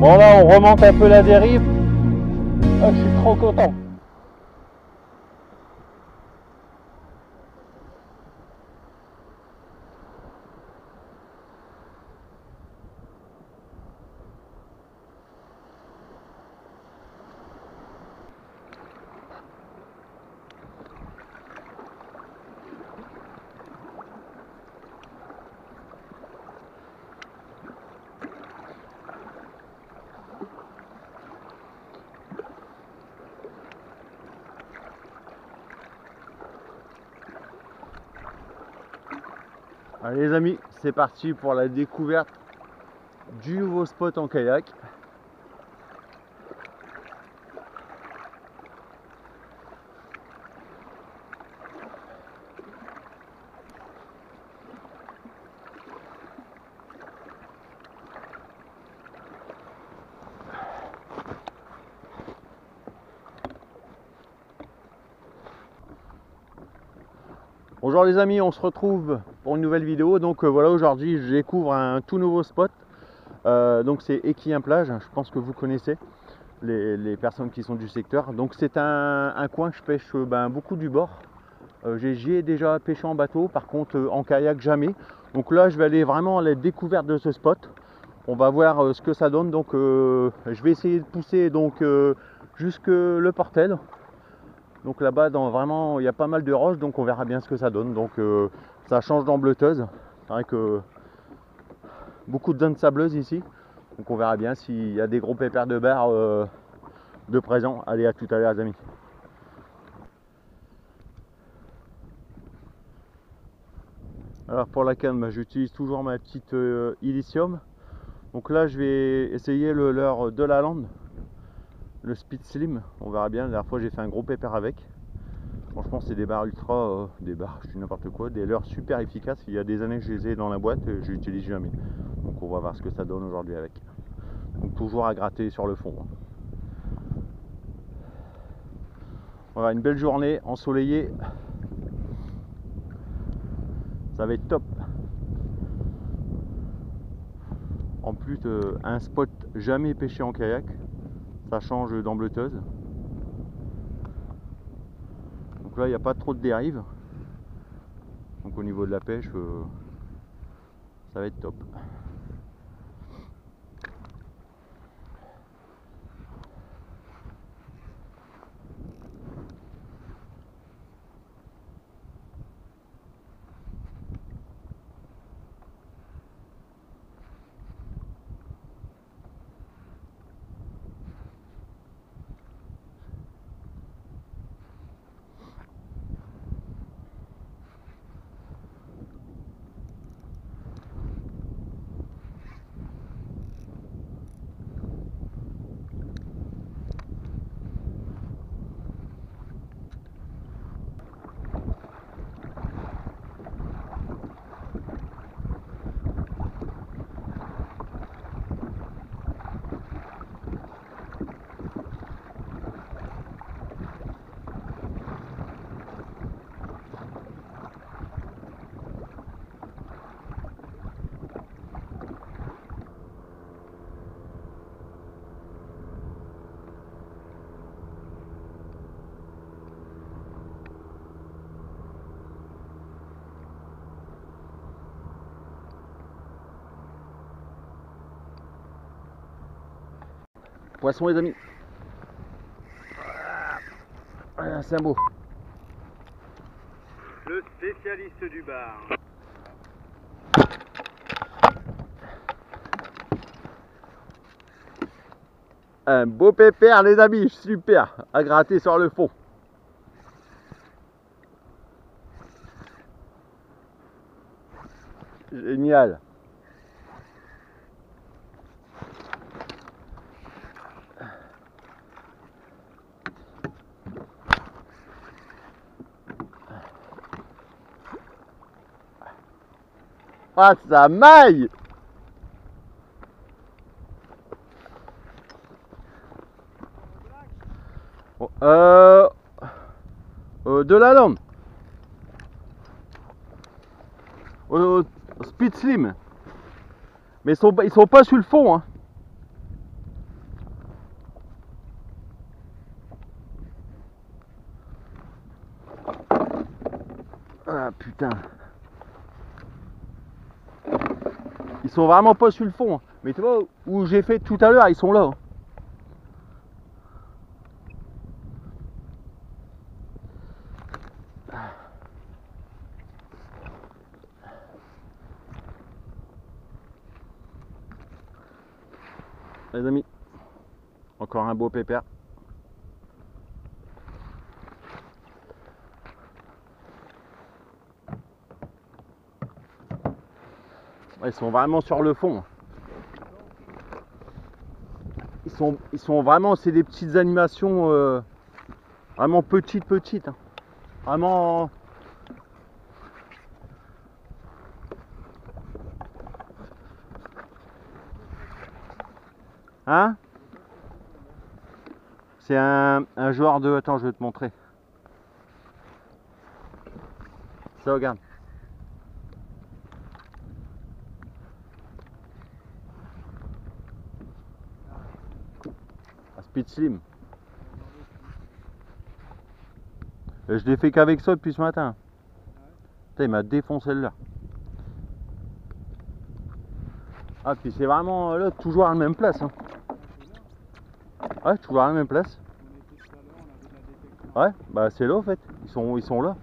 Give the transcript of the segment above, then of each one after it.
Bon là on remonte un peu la dérive. Ah, je suis trop content. Allez les amis, c'est parti pour la découverte du nouveau spot en kayak. Bonjour les amis, on se retrouve pour une nouvelle vidéo. Donc voilà, aujourd'hui je découvre un tout nouveau spot. Donc c'est Équien Plage, je pense que vous connaissez les personnes qui sont du secteur. Donc c'est un coin que je pêche beaucoup du bord. J'y ai déjà pêché en bateau, par contre en kayak jamais. Donc là je vais aller vraiment à la découverte de ce spot. On va voir ce que ça donne. Donc je vais essayer de pousser jusque le Portel. Donc là-bas, vraiment, il y a pas mal de roches, donc on verra bien ce que ça donne. Donc ça change d'embleteuse. C'est vrai que beaucoup de zones sableuses ici. Donc on verra bien s'il y a des gros pépères de bar de présent. Allez, à tout à l'heure les amis. Alors pour la canne, j'utilise toujours ma petite Illicium. Donc là, je vais essayer le leurre de la lande, le Speed Slim. On verra bien. La dernière fois, j'ai fait un gros pépère avec. Franchement, c'est des barres ultra, je dis n'importe quoi, des leurres super efficaces. Il y a des années que je les ai dans la boîte, je n'utilise jamais. Donc on va voir ce que ça donne aujourd'hui avec. Donc toujours à gratter sur le fond. Voilà, une belle journée ensoleillée. Ça va être top. En plus, un spot jamais pêché en kayak. Ça change d'embleteuse. Donc là, il n'y a pas trop de dérive. Donc au niveau de la pêche, ça va être top. Poisson les amis. Voilà, c'est un beau. Le spécialiste du bar. Un beau pépère les amis, super, à gratter sur le fond. Génial. Ah, ça maille. De la lande. Speed Slim. Mais ils sont pas sur le fond. Hein. Ah putain. Ils sont vraiment pas sur le fond. Mais tu vois où j'ai fait tout à l'heure, ils sont là. Les amis, encore un beau pépère. Ils sont vraiment sur le fond. Ils sont vraiment, c'est des petites animations vraiment petites. Hein. Vraiment. Hein? C'est un joueur de... Attends, je vais te montrer. Ça, regarde. Un Speed Slim. Et je l'ai fait qu'avec ça depuis ce matin. Putain, il m'a défoncé le là. Ah, puis c'est vraiment là, toujours à la même place. Hein. Ouais, toujours à la même place. Ouais, bah c'est là en fait. Ils sont là.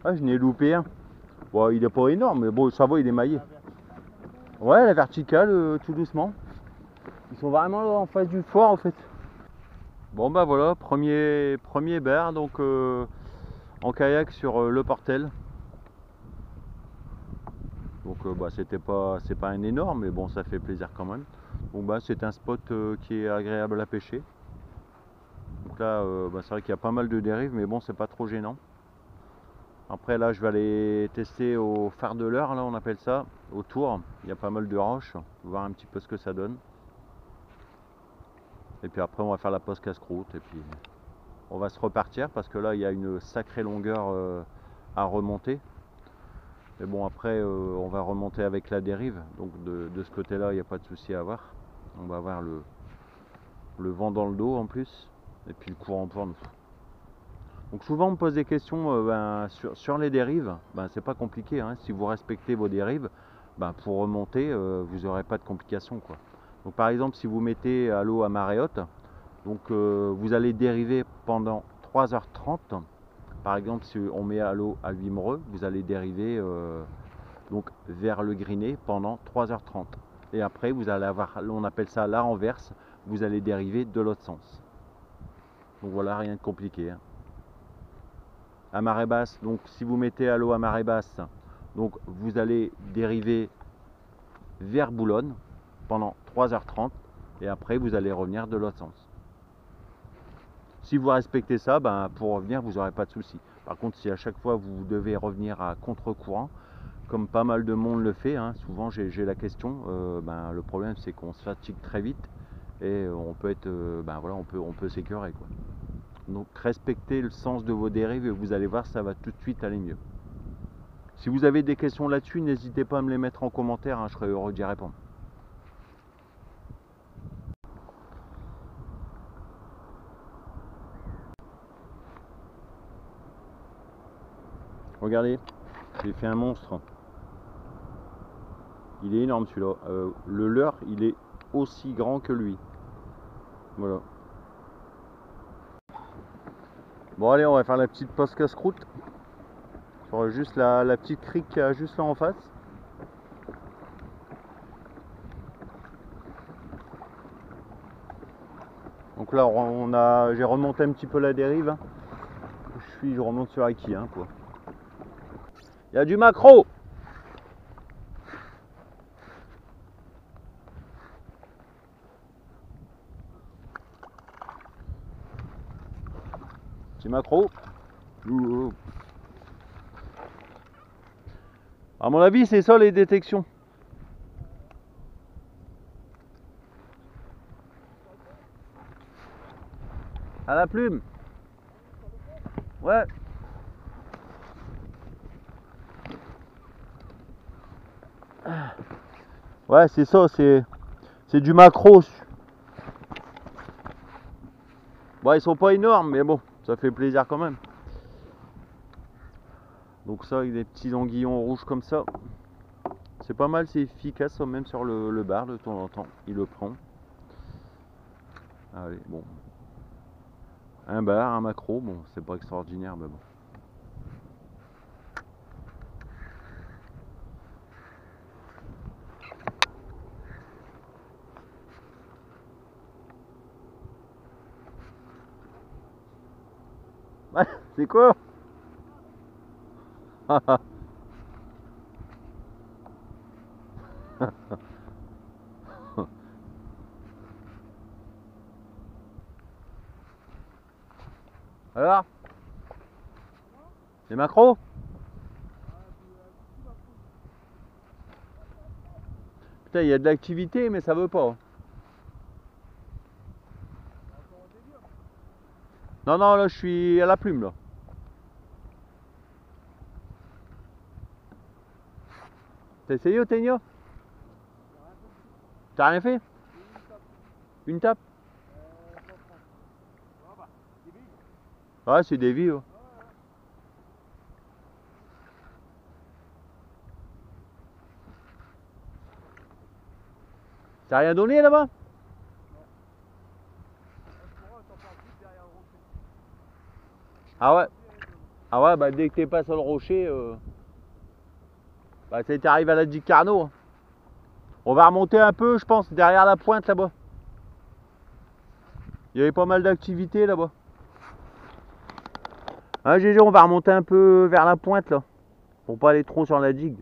Ah, je n'ai loupé un. Bon, il est pas énorme, mais bon, ça va, il est maillé. Ouais, la verticale, tout doucement. Ils sont vraiment là en face du fort en fait. Bon bah voilà, premier bar donc en kayak sur le Portel. Donc bah c'est pas un énorme, mais bon ça fait plaisir quand même. Donc bah c'est un spot qui est agréable à pêcher. Donc là bah, c'est vrai qu'il y a pas mal de dérives, mais bon c'est pas trop gênant. Après là je vais aller tester au phare de l'heure, là on appelle ça, autour. Il y a pas mal de roches, voir un petit peu ce que ça donne. Et puis après on va faire la pause casse-croûte et puis on va se repartir parce que là il y a une sacrée longueur à remonter. Mais bon après on va remonter avec la dérive, donc de ce côté là il n'y a pas de souci à avoir. On va avoir le vent dans le dos en plus et puis le courant pour nous. Donc souvent on me pose des questions sur les dérives, c'est pas compliqué, hein. Si vous respectez vos dérives, pour remonter vous n'aurez pas de complications quoi. Donc par exemple si vous mettez à l'eau à marée haute, donc vous allez dériver pendant 3h30. Par exemple si on met à l'eau à Wimereux, vous allez dériver donc vers le Grinet pendant 3h30. Et après vous allez avoir, on appelle ça la renverse, vous allez dériver de l'autre sens. Donc voilà, rien de compliqué. Hein. À marée basse, donc si vous mettez à l'eau à marée basse, donc vous allez dériver vers Boulogne pendant 3h30 et après vous allez revenir de l'autre sens. Si vous respectez ça, pour revenir vous n'aurez pas de souci. Par contre si à chaque fois vous devez revenir à contre-courant, comme pas mal de monde le fait, hein, souvent j'ai la question, le problème c'est qu'on se fatigue très vite et on peut être, voilà, on peut s'écœurer quoi. Donc respectez le sens de vos dérives et vous allez voir ça va tout de suite aller mieux. Si vous avez des questions là-dessus, n'hésitez pas à me les mettre en commentaire, hein, je serai heureux d'y répondre. Regardez, j'ai fait un monstre. Il est énorme celui-là. Le leurre, il est aussi grand que lui. Voilà. Bon allez, on va faire la petite pause casse-croûte. Sur juste la petite crique qu'il y a juste là en face. Donc là, j'ai remonté un petit peu la dérive. Je remonte sur Aiki, hein, quoi. Il y a du maquereau. Petit maquereau. À mon avis, c'est ça les détections. À la plume. Ouais. Ouais, c'est ça, c'est du maquereau. Bon, ils sont pas énormes, mais bon. Ça fait plaisir quand même. Donc ça avec des petits anguillons rouges comme ça. C'est pas mal, c'est efficace même sur le bar de temps en temps. Il le prend. Allez, bon. Un bar, un maquereau, bon, c'est pas extraordinaire, mais bon. Ouais, c'est quoi? Alors? Les maquereaux? Putain, il y a de l'activité, mais ça veut pas. Non, non, là, je suis à la plume, là. T'as essayé, Otenia? T'as rien fait? Une tape? Ouais, c'est des vies. Ouais. Ça a rien donné là-bas? Ah ouais? Ah ouais, bah dès que t'es pas sur le rocher, bah t'arrives à la digue Carnot. Hein. On va remonter un peu, je pense, derrière la pointe là-bas. Il y avait pas mal d'activités là-bas. Hein, GG, on va remonter un peu vers la pointe là. Pour pas aller trop sur la digue.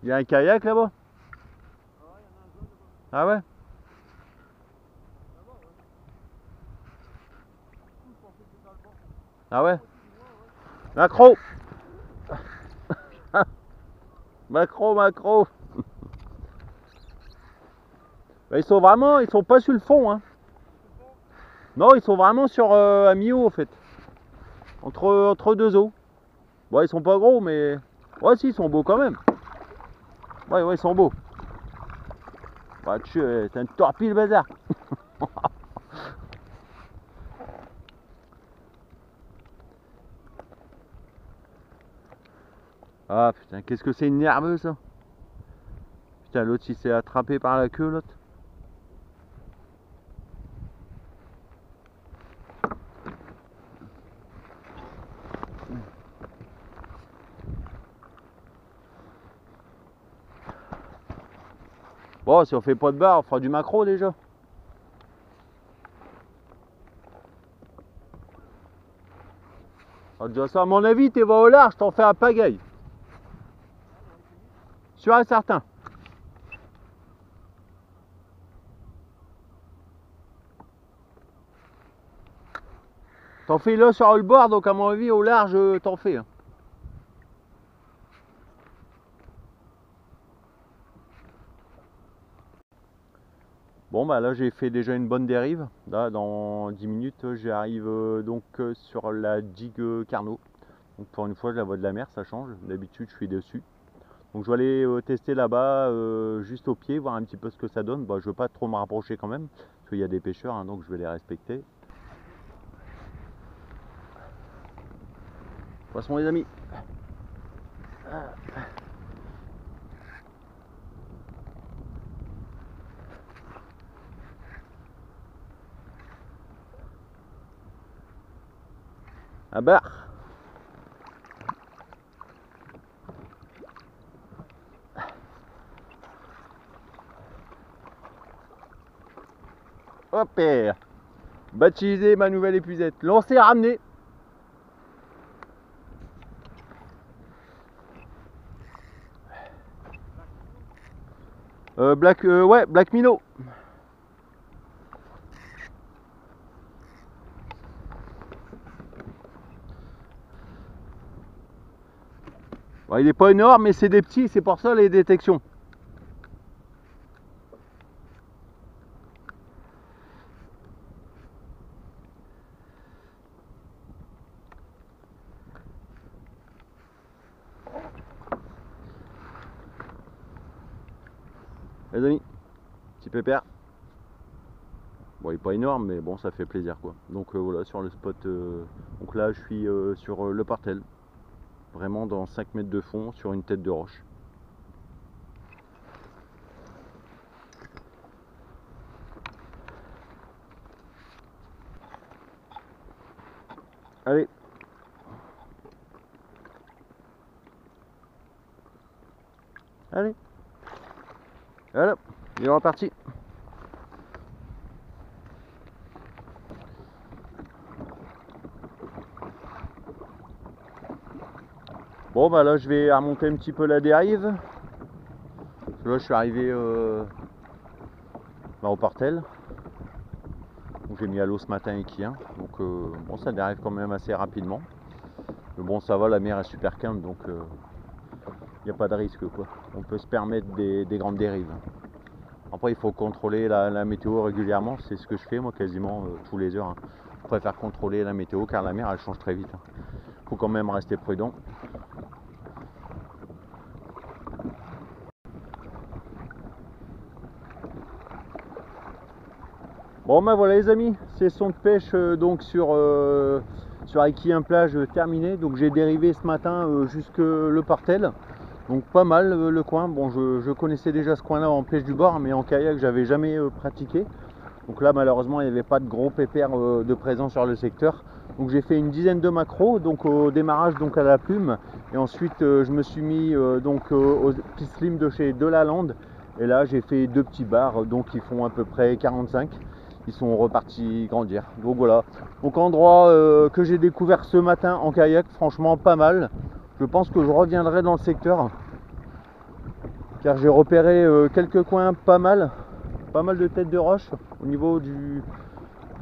Il y a un kayak là-bas? Ah ouais? Ah ouais? Macro! Macro! Bah, ils sont pas sur le fond, hein. Non, ils sont vraiment sur à mi-eau en fait. Entre deux eaux. Bon, ils sont pas gros, mais... Ouais, si, ils sont beaux quand même. Ouais, ils sont beaux. Bah, c'est un torpille le bazar. Ah putain, qu'est-ce que c'est nerveux ça. Putain, l'autre il s'est attrapé par la queue, l'autre. Bon, si on fait pas de bar, on fera du maquereau déjà. Ah, déjà ça, à mon avis, t'es va au large, t'en fais un pagaille. Sûr et certain. T'en fais là sur le bord, donc à mon avis, au large, t'en fais. Hein. Bon, bah là, j'ai fait déjà une bonne dérive. Là, dans 10 minutes, j'arrive donc sur la digue Carnot. Donc pour une fois, je la vois de la mer, ça change. D'habitude, je suis dessus. Donc je vais aller tester là-bas, juste au pied, voir un petit peu ce que ça donne. Bon, je veux pas trop me rapprocher quand même, parce qu'il y a des pêcheurs, hein, donc je vais les respecter. Poisson les amis. Un bar. Hop, baptisé ma nouvelle épuisette. Lancé, ramené. Ouais, Black Minnow. Ouais, il est pas énorme, mais c'est des petits, c'est pour ça les détections. Les amis, petit pépère. Bon, il n'est pas énorme, mais bon, ça fait plaisir quoi. Donc voilà, sur le spot. Donc là, je suis sur le partel. Vraiment dans 5 mètres de fond, sur une tête de roche. Allez. Allez. Voilà, il est reparti. Bon bah là je vais remonter un petit peu la dérive. Là je suis arrivé au partel. J'ai mis à l'eau ce matin avec Ian. Donc bon, ça dérive quand même assez rapidement. Mais bon, ça va, la mer est super calme, donc il n'y a pas de risque quoi. On peut se permettre des grandes dérives. Après il faut contrôler la météo régulièrement, c'est ce que je fais moi quasiment tous les heures. Je préfère contrôler la météo car la mer elle change très vite. Faut quand même rester prudent. Bon ben voilà les amis, session de pêche donc sur Aiki plage terminée. Donc j'ai dérivé ce matin jusque le partel. Donc pas mal le coin. Bon je connaissais déjà ce coin là en pêche du bord, mais en kayak j'avais jamais pratiqué. Donc là malheureusement il n'y avait pas de gros pépères de présent sur le secteur. Donc j'ai fait une dizaine de macros donc au démarrage donc à la plume. Et ensuite je me suis mis donc au Peace Slim de chez Delaland. Et là j'ai fait 2 petits bars donc qui font à peu près 45. Ils sont repartis grandir. Donc voilà. Donc endroit que j'ai découvert ce matin en kayak, franchement pas mal. Je pense que je reviendrai dans le secteur. Car j'ai repéré quelques coins pas mal de têtes de roche au niveau du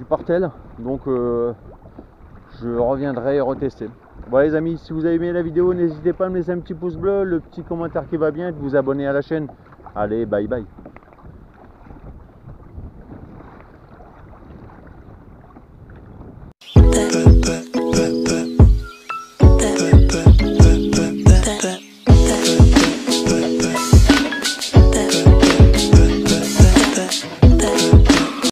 partel. Donc je reviendrai retester. Voilà les amis, si vous avez aimé la vidéo, n'hésitez pas à me laisser un petit pouce bleu, le petit commentaire qui va bien et de vous abonner à la chaîne. Allez, bye bye.